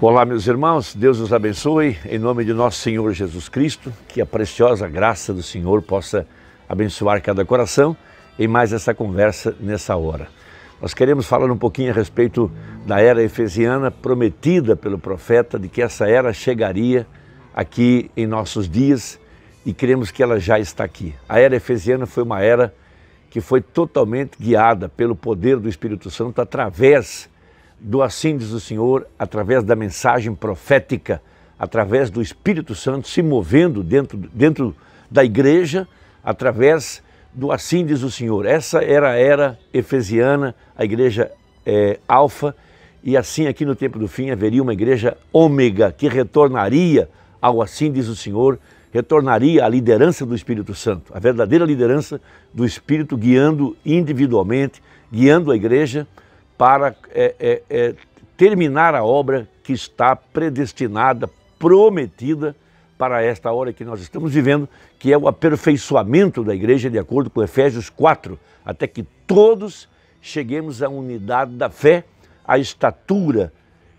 Olá, meus irmãos, Deus os abençoe, em nome de nosso Senhor Jesus Cristo, que a preciosa graça do Senhor possa abençoar cada coração em mais essa conversa nessa hora. Nós queremos falar um pouquinho a respeito da era efesiana prometida pelo profeta, de que essa era chegaria aqui em nossos dias e queremos que ela já está aqui. A era efesiana foi uma era que foi totalmente guiada pelo poder do Espírito Santo através do assim diz o Senhor, através da mensagem profética, através do Espírito Santo se movendo dentro da igreja, através do assim diz o Senhor. Essa era a era efesiana, a igreja alfa, e assim aqui no tempo do fim haveria uma igreja ômega, que retornaria ao assim diz o Senhor, retornaria à liderança do Espírito Santo, a verdadeira liderança do Espírito guiando individualmente, guiando a igreja, para terminar a obra que está predestinada, prometida para esta hora que nós estamos vivendo, que é o aperfeiçoamento da igreja, de acordo com Efésios 4, até que todos cheguemos à unidade da fé, à estatura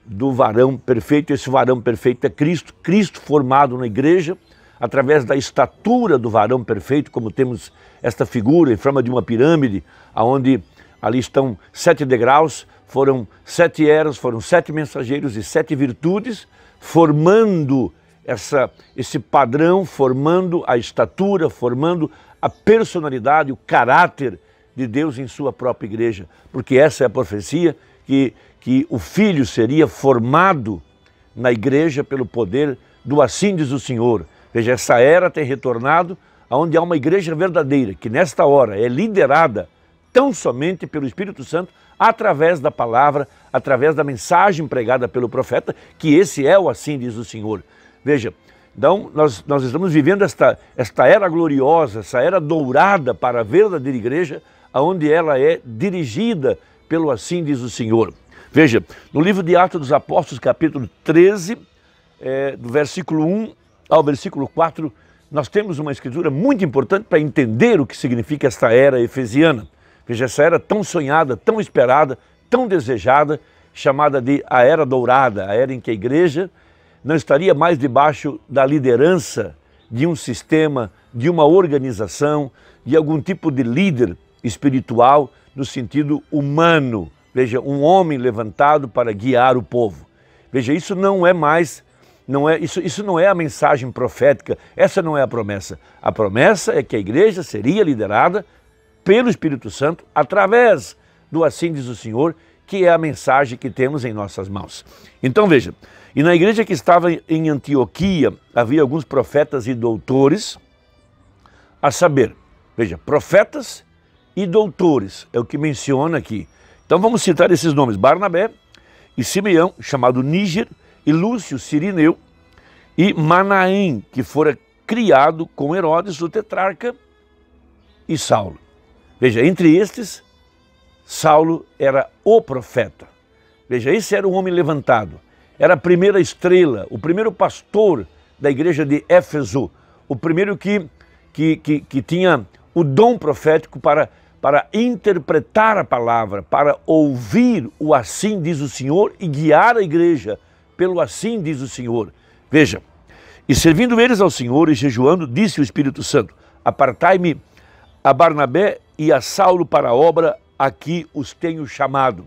do varão perfeito. Esse varão perfeito é Cristo, Cristo formado na igreja, através da estatura do varão perfeito, como temos esta figura em forma de uma pirâmide, onde ali estão 7 degraus, foram 7 eras, foram 7 mensageiros e 7 virtudes, formando esse padrão, formando a estatura, formando a personalidade, o caráter de Deus em sua própria igreja. Porque essa é a profecia, que o Filho seria formado na igreja pelo poder do assim diz o Senhor. Veja, essa era tem retornado onde há uma igreja verdadeira, que nesta hora é liderada tão somente pelo Espírito Santo, através da palavra, através da mensagem pregada pelo profeta, que esse é o assim diz o Senhor. Veja, então nós estamos vivendo esta era gloriosa, essa era dourada para a verdadeira igreja, onde ela é dirigida pelo assim diz o Senhor. Veja, no livro de Atos dos Apóstolos, capítulo 13, do versículo 1 ao versículo 4, nós temos uma escritura muito importante para entender o que significa esta era efesiana. Veja, essa era tão sonhada, tão esperada, tão desejada, chamada de a Era Dourada, a era em que a igreja não estaria mais debaixo da liderança de um sistema, de uma organização, de algum tipo de líder espiritual no sentido humano. Veja, um homem levantado para guiar o povo. Veja, isso não é mais, isso não é a mensagem profética, essa não é a promessa. A promessa é que a igreja seria liderada pelo Espírito Santo, através do assim diz o Senhor, que é a mensagem que temos em nossas mãos. Então veja, e na igreja que estava em Antioquia, havia alguns profetas e doutores, a saber, veja, profetas e doutores, é o que menciona aqui. Então vamos citar esses nomes, Barnabé e Simeão, chamado Níger, e Lúcio, Cirineu, e Manaém, que fora criado com Herodes, o tetrarca, e Saulo. Veja, entre estes, Saulo era o profeta. Veja, esse era o homem levantado. Era a primeira estrela, o primeiro pastor da igreja de Éfeso. O primeiro que tinha o dom profético para interpretar a palavra, para ouvir o assim diz o Senhor e guiar a igreja pelo assim diz o Senhor. Veja, e servindo eles ao Senhor e jejuando, disse o Espírito Santo, apartai-me a Barnabé e a Saulo para a obra, aqui os tenho chamado.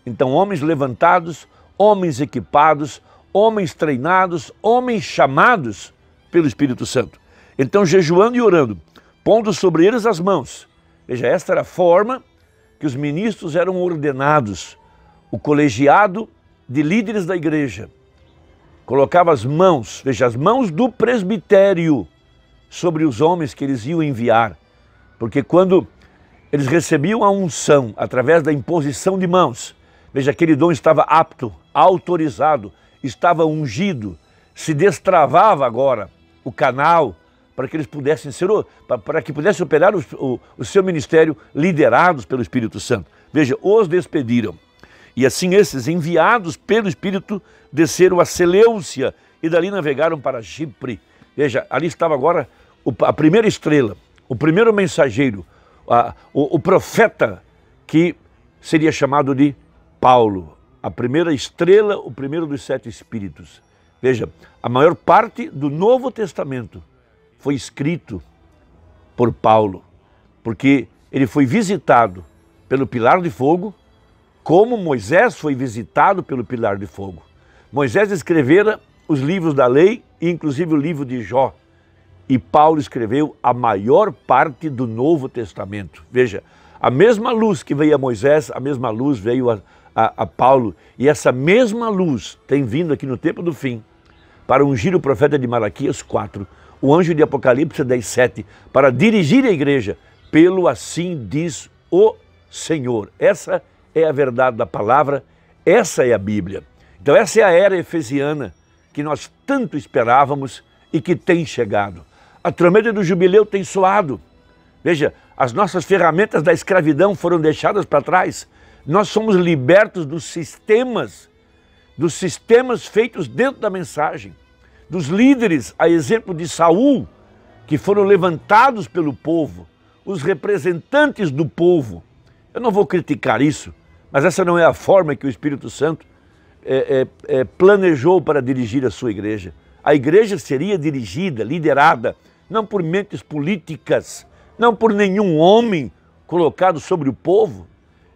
Então, homens levantados, homens equipados, homens treinados, homens chamados pelo Espírito Santo. Então, jejuando e orando, pondo sobre eles as mãos. Veja, esta era a forma que os ministros eram ordenados. O colegiado de líderes da igreja colocava as mãos, veja, as mãos do presbitério sobre os homens que eles iam enviar. Porque quando eles recebiam a unção através da imposição de mãos, veja, aquele dom estava apto, autorizado, estava ungido, se destravava agora o canal para que eles pudessem para que pudessem operar o seu ministério liderados pelo Espírito Santo. Veja, os despediram. E assim esses, enviados pelo Espírito, desceram a Seleucia e dali navegaram para Chipre. Veja, ali estava agora a primeira estrela, o primeiro mensageiro, o profeta que seria chamado de Paulo, a primeira estrela, o primeiro dos 7 Espíritos. Veja, a maior parte do Novo Testamento foi escrito por Paulo, porque ele foi visitado pelo pilar de fogo, como Moisés foi visitado pelo pilar de fogo. Moisés escrevera os livros da lei, inclusive o livro de Jó, e Paulo escreveu a maior parte do Novo Testamento. Veja, a mesma luz que veio a Moisés, a mesma luz veio a Paulo, e essa mesma luz tem vindo aqui no tempo do fim para ungir o profeta de Malaquias 4, o anjo de Apocalipse 10:7, para dirigir a igreja pelo assim diz o Senhor. Essa é a verdade da palavra, essa é a Bíblia. Então essa é a era efesiana que nós tanto esperávamos e que tem chegado. A trombeta do jubileu tem soado. Veja, as nossas ferramentas da escravidão foram deixadas para trás. Nós somos libertos dos sistemas feitos dentro da mensagem, dos líderes, a exemplo de Saul, que foram levantados pelo povo, os representantes do povo. Eu não vou criticar isso, mas essa não é a forma que o Espírito Santo planejou para dirigir a sua igreja. A igreja seria dirigida, liderada, não por mentes políticas, não por nenhum homem colocado sobre o povo.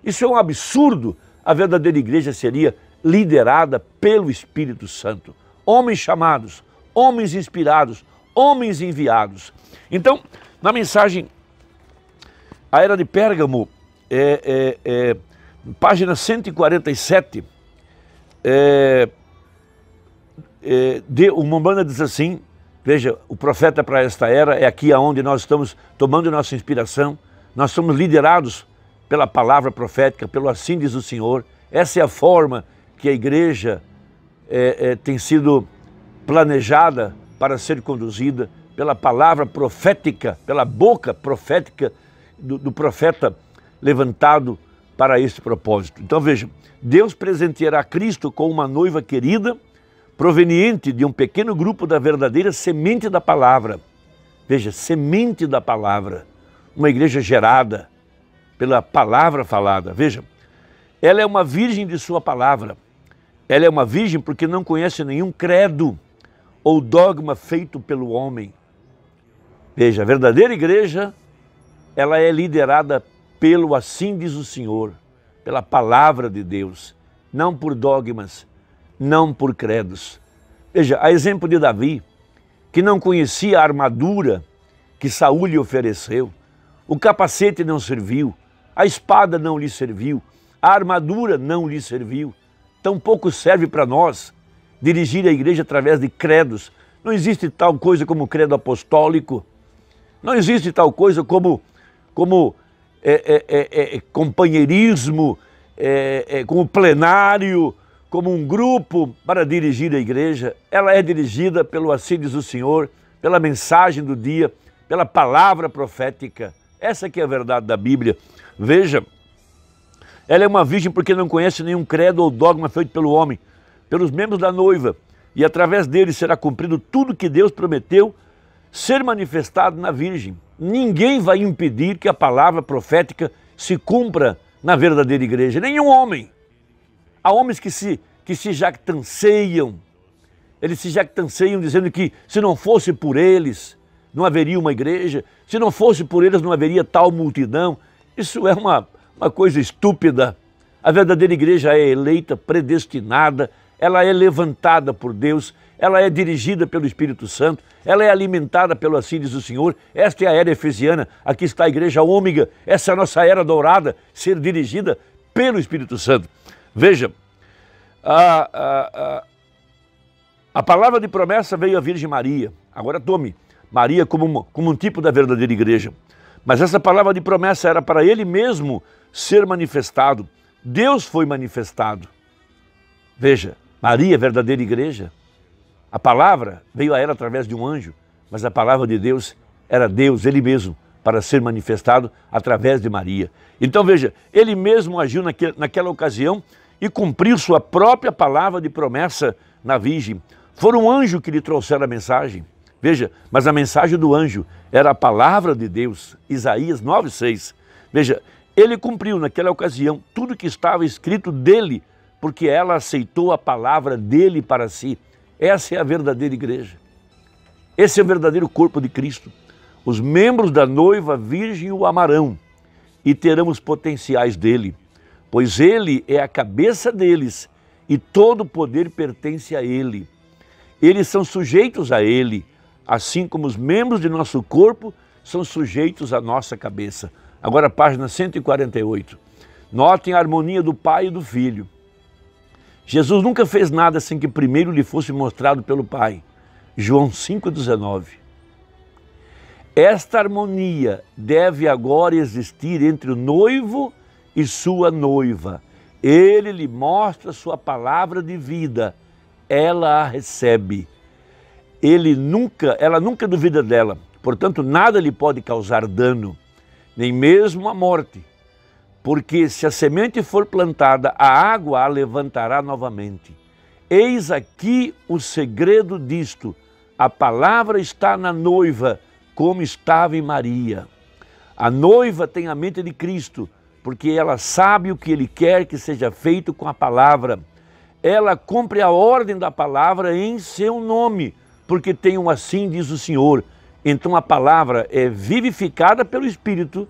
Isso é um absurdo. A verdadeira igreja seria liderada pelo Espírito Santo. Homens chamados, homens inspirados, homens enviados. Então, na mensagem, a Era de Pérgamo, página 147, o Umbanda diz assim, veja, o profeta para esta era é aqui onde nós estamos tomando nossa inspiração, nós somos liderados pela palavra profética, pelo assim diz o Senhor. Essa é a forma que a igreja tem sido planejada para ser conduzida pela palavra profética, pela boca profética do profeta levantado para esse propósito. Então veja, Deus presenteará Cristo com uma noiva querida, proveniente de um pequeno grupo da verdadeira semente da palavra. Veja, semente da palavra, uma igreja gerada pela palavra falada. Veja, ela é uma virgem de sua palavra. Ela é uma virgem porque não conhece nenhum credo ou dogma feito pelo homem. Veja, a verdadeira igreja, ela é liderada pelo assim diz o Senhor, pela palavra de Deus, não por dogmas, não por credos. Veja, a exemplo de Davi, que não conhecia a armadura que Saul lhe ofereceu, o capacete não serviu, a espada não lhe serviu, a armadura não lhe serviu, tampouco serve para nós dirigir a igreja através de credos. Não existe tal coisa como credo apostólico, não existe tal coisa como companheirismo, como plenário, como um grupo para dirigir a igreja. Ela é dirigida pelo assim diz o Senhor, pela mensagem do dia, pela palavra profética. Essa que é a verdade da Bíblia. Veja, ela é uma virgem porque não conhece nenhum credo ou dogma feito pelo homem, pelos membros da noiva, e através dele será cumprido tudo que Deus prometeu ser manifestado na virgem. Ninguém vai impedir que a palavra profética se cumpra na verdadeira igreja, nenhum homem. Há homens que se jactanceiam, eles se jactanceiam dizendo que se não fosse por eles, não haveria uma igreja, se não fosse por eles, não haveria tal multidão. Isso é uma coisa estúpida. A verdadeira igreja é eleita, predestinada, ela é levantada por Deus, ela é dirigida pelo Espírito Santo, ela é alimentada pelo assim diz o Senhor. Esta é a era efesiana, aqui está a igreja ômega, essa é a nossa era dourada, ser dirigida pelo Espírito Santo. Veja, a palavra de promessa veio à Virgem Maria. Agora tome Maria como um tipo da verdadeira igreja. Mas essa palavra de promessa era para ele mesmo ser manifestado. Deus foi manifestado. Veja, Maria, verdadeira igreja. A palavra veio a ela através de um anjo, mas a palavra de Deus era Deus, Ele mesmo, para ser manifestado através de Maria. Então veja, Ele mesmo agiu naquela ocasião e cumpriu sua própria palavra de promessa na Virgem. Foi um anjo que lhe trouxeram a mensagem. Veja, mas a mensagem do anjo era a palavra de Deus, Isaías 9:6. Veja, ele cumpriu naquela ocasião tudo que estava escrito dele porque ela aceitou a palavra dele para si. Essa é a verdadeira igreja. Esse é o verdadeiro corpo de Cristo. Os membros da noiva virgem o amarão e terão os potenciais dele, pois ele é a cabeça deles e todo o poder pertence a ele. Eles são sujeitos a ele, assim como os membros de nosso corpo são sujeitos à nossa cabeça. Agora, página 148. Notem a harmonia do Pai e do Filho. Jesus nunca fez nada sem que primeiro lhe fosse mostrado pelo Pai. João 5,19. Esta harmonia deve agora existir entre o noivo e sua noiva. Ele lhe mostra sua palavra de vida, ela a recebe. Ela nunca duvida dela, portanto nada lhe pode causar dano, nem mesmo a morte. Porque se a semente for plantada, a água a levantará novamente. Eis aqui o segredo disto. A palavra está na noiva, como estava em Maria. A noiva tem a mente de Cristo, porque ela sabe o que Ele quer que seja feito com a palavra. Ela cumpre a ordem da palavra em seu nome, porque tem um assim diz o Senhor. Então a palavra é vivificada pelo Espírito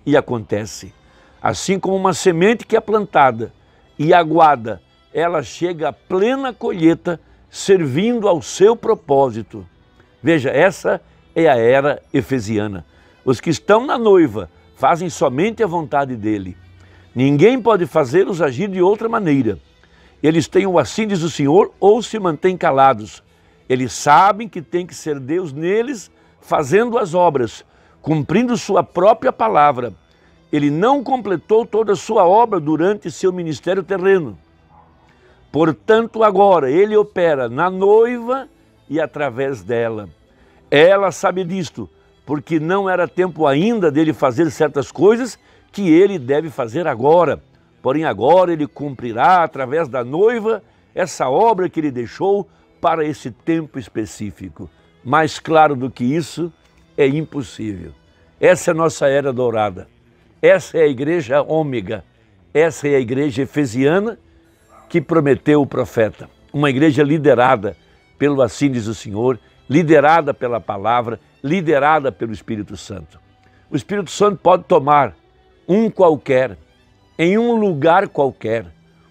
e acontece. Assim como uma semente que é plantada e aguada, ela chega à plena colheita, servindo ao seu propósito. Veja, essa é a era efesiana. Os que estão na noiva fazem somente a vontade dele. Ninguém pode fazê-los agir de outra maneira. Eles têm o assim diz o Senhor ou se mantêm calados. Eles sabem que tem que ser Deus neles, fazendo as obras, cumprindo sua própria palavra. Ele não completou toda a sua obra durante seu ministério terreno. Portanto, agora ele opera na noiva e através dela. Ela sabe disto, porque não era tempo ainda dele fazer certas coisas que ele deve fazer agora. Porém, agora ele cumprirá através da noiva essa obra que ele deixou para esse tempo específico. Mais claro do que isso é impossível. Essa é a nossa era dourada. Essa é a igreja ômega, essa é a igreja efesiana que prometeu o profeta. Uma igreja liderada pelo assim diz o Senhor, liderada pela palavra, liderada pelo Espírito Santo. O Espírito Santo pode tomar um qualquer, em um lugar qualquer,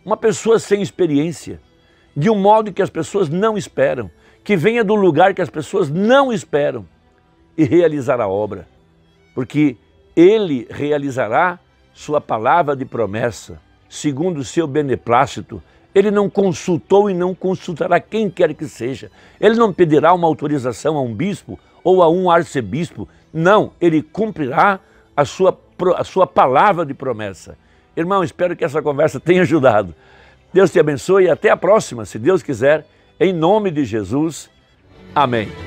uma pessoa sem experiência, de um modo que as pessoas não esperam, que venha do lugar que as pessoas não esperam e realizar a obra, porque ele realizará sua palavra de promessa, segundo o seu beneplácito. Ele não consultou e não consultará quem quer que seja. Ele não pedirá uma autorização a um bispo ou a um arcebispo. Não, ele cumprirá a sua palavra de promessa. Irmão, espero que essa conversa tenha ajudado. Deus te abençoe e até a próxima, se Deus quiser, em nome de Jesus. Amém.